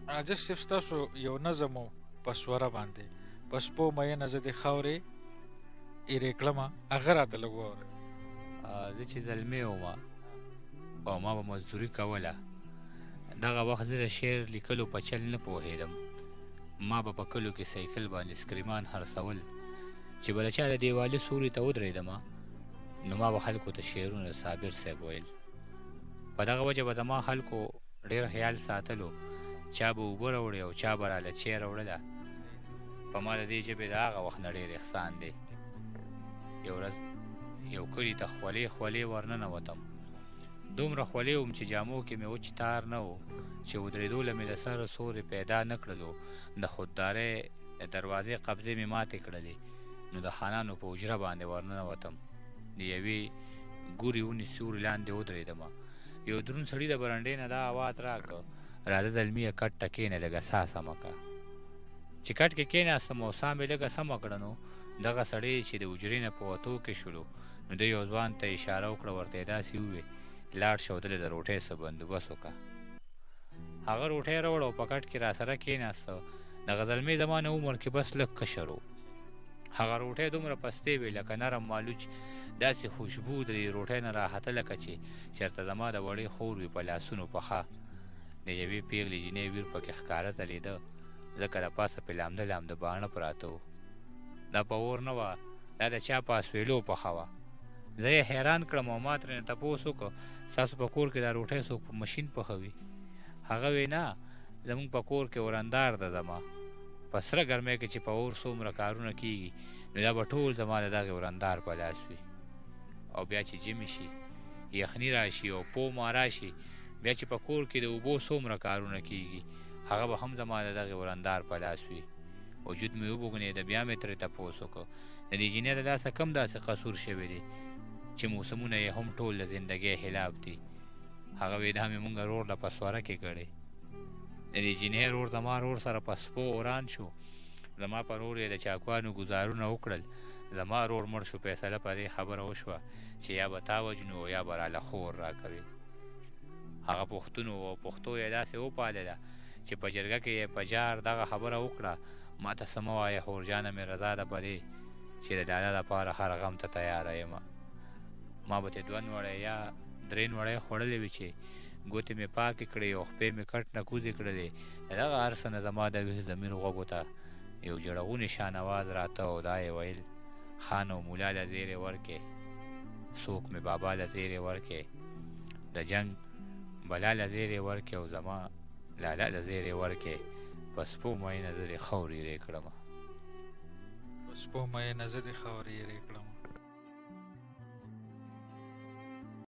عاجز صاحب ستاسو یو نظم و په سوره باندې په سپو میینه زه د خاورې ایرې کړمه هغه راته لږ واوره. زه چې زلمی وم او ما به مزدوري کوله، دغه وخت زه د شعر لیکلو په چل نه پوهېدم. ما به په کلو کې سایکل باندې سکریمان خرڅول چې به د چا د دیوالي سوري ته ودرېدمه نو ما به خلکو ته شعرونه صابر صاحب ویل. په دغه وجه به زما خلکو ډېر خیال ساتلو، چا به اوبه راوړې او چا به راله چای راوړله. په ما د دې ژبې د هغه وخت نه ډېر احسان دی. یو ورځ یو کلي ته خولې خولې ورننوتم. دومره خولې وم چې جامو کې مې وچ تار نه و چې ودرېدو له مې د سره سورې پیدا نه کړلو. د خوددارۍ د دروازې قبضې مې ماتې کړلې نو د خانانو په حجره باندې ورننوتم. د یوې ګورې ونې سیوري لاندې ودرېدمه. یو دروند سړي د برنډې نه دا آواز راکړه: راځه زلمیه کټ ته کښېنه لږه ساه سمه کړه. چې کټ کې کښېناستم او ساه مې لږه سمه کړه نو دغه سړی چې د حجرې نه په وتو کې شولو نو د یو ځوان ته اشاره وکړه، ورته یې داسې وویل: لاړ شه او دلې د روټۍ څه بندوبست وکړه. هغه روټۍ راوړه او په کټ کې راسره کښېناسته. دغه زلمی زما نه عمر کې بس لږ کشر و. هغه روټۍ دومره پستې وې لکه نرم مالوچ، داسې خوشبو د دې روټۍ نه راحته لکه چې چېرته زما د وړې خور وي په لاسونو پخه. د یوې پېغلې جینۍ ویر پکې ښکاره ځلېده، ځکه د پاسه پې لامده لامده باڼه پراته وو. دا په اور نه وه، دا د چا په اسویلو پخه وه. زه یې حیران کړم او ما ترېنه تپوس وکړ: ستاسو په کور کې دا روټۍ څوک په مشین پخوي؟ هغه وی: نه، زموږ په کور کې ورندار ده زما. په سره ګرمۍ کې چې په اور څومره کارونه کېږي نو دا به ټول زما د دغې ورندار په لاس وي. او بیا چې ژمي شي، یخني راشي او پومه راشي، بیا چې په کور کې د اوبو څومره کارونه کېږي هغه به هم زما د دغې ورندار په لاس وي. وجود مې وبوږنېده. بیا مې ترې تپوس وکړ: د دې جینۍ د لاسه کم داسې قصور شوی دی چې موسمونه یې هم ټول د زندګۍ خلاف دي؟ هغه وی: دا مې مونږ رور له په سوره کې کړې. د دې جینۍ رور زما رور سره په سپو وران شو. زما په رور یې د چاقوانو ګزارونه وکړل. زما رور مړ شو. فیصله په دې خبره وشوه چې یا به تا وجنو او یا به راله خور راکوي. هغه پښتون و او پښتو یې داسې وپالله چې په جرګه کې یې په جار دغه خبره وکړه: ما ته څه مه وایه، خورجانه مې رضا ده په دې چې د ډاله لپاره هر غم ته تیاره یمه. ما به ترې 2 نوړی یا 3 نوړی خوړلې وي چې ګوتې مې پاکې کړې او خپې مې کټ نه کوزې کړلې. د دغه هر څه نه زما د ویښ ضمیر غوږو ته یو جړغونې شان اواز راته او دا یې ویل: خان او مولا له زیرې ورکې، څوک مې بابا له زیرې ورکې، د جنګ بلا له زیرې ورکې او زما لاله له زیرې ورکې، په سپو میینه زه دې خاورې ایرې کړمه. په سپو میینه زه دې خاورې ایرې کړمه.